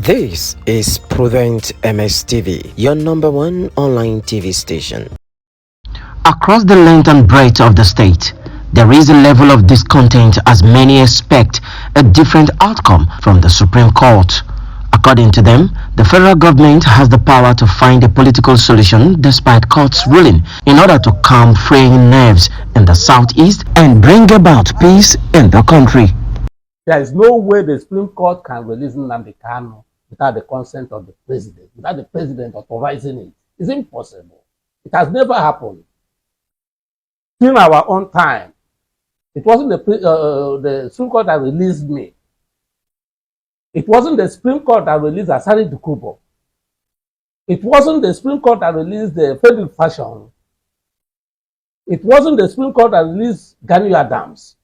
This is Prudent MS-TV, your number one online TV station. Across the length and breadth of the state, there is a level of discontent as many expect a different outcome from the Supreme Court. According to them, the federal government has the power to find a political solution despite court's ruling in order to calm fraying nerves in the southeast and bring about peace in the country. There is no way the Supreme Court can release Nnamdi Kanu without the consent of the president, without the president authorizing it. It's impossible. It has never happened. In our own time, it wasn't the Supreme Court that released me. It wasn't the Supreme Court that released Asari Dukubo. It wasn't the Supreme Court that released the Frederick Fashion. It wasn't the Supreme Court that released Gani Adams.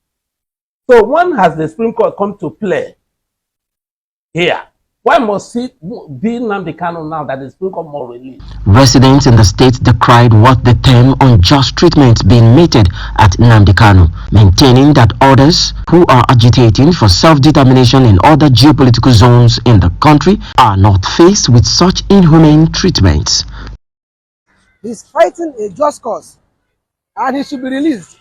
So when has the Supreme Court come to play here? Why must it be Nnamdi Kanu now that the Supreme Court must release? Residents in the state decried what they term unjust treatment being meted at Nnamdi Kanu, maintaining that others who are agitating for self-determination in other geopolitical zones in the country are not faced with such inhumane treatments. He's fighting a just cause and he should be released.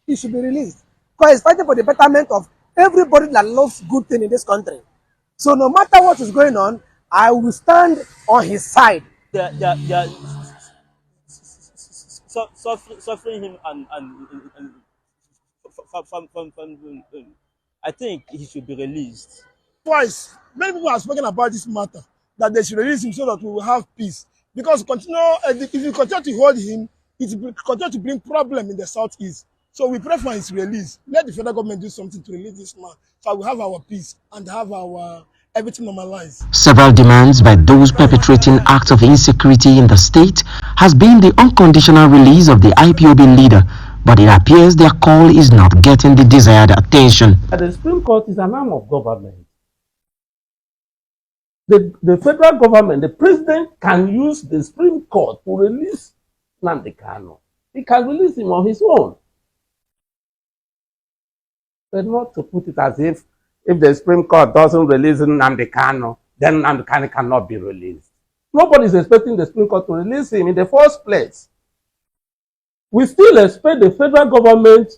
He should be released. Because he's fighting for the betterment of everybody that loves good thing in this country. So no matter what is going on, I will stand on his side. They are suffering him and I think he should be released. Twice, many people have spoken about this matter, that they should release him so that we will have peace. Because if you continue to hold him, it will continue to bring problem in the southeast. So we pray for his release. Let the federal government do something to release this man, so we have our peace and have our everything normalized. Several demands by those perpetrating acts of insecurity in the state has been the unconditional release of the IPOB leader, but it appears their call is not getting the desired attention. The Supreme Court is an arm of government. The federal government, the president can use the Supreme Court to release Nnamdi Kanu. He can release him on his own. But not to put it as if the Supreme Court doesn't release Nnamdi Kanu, then Nnamdi Kanu cannot be released. Nobody is expecting the Supreme Court to release him in the first place. We still expect the federal government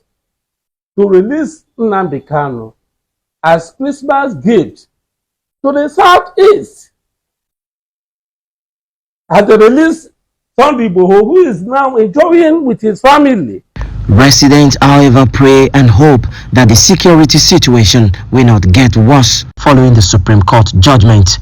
to release Nnamdi Kanu as Christmas gift to the southeast. And to release Sunday Igboho, who is now enjoying with his family. Residents, however, pray and hope that the security situation will not get worse following the Supreme Court judgment.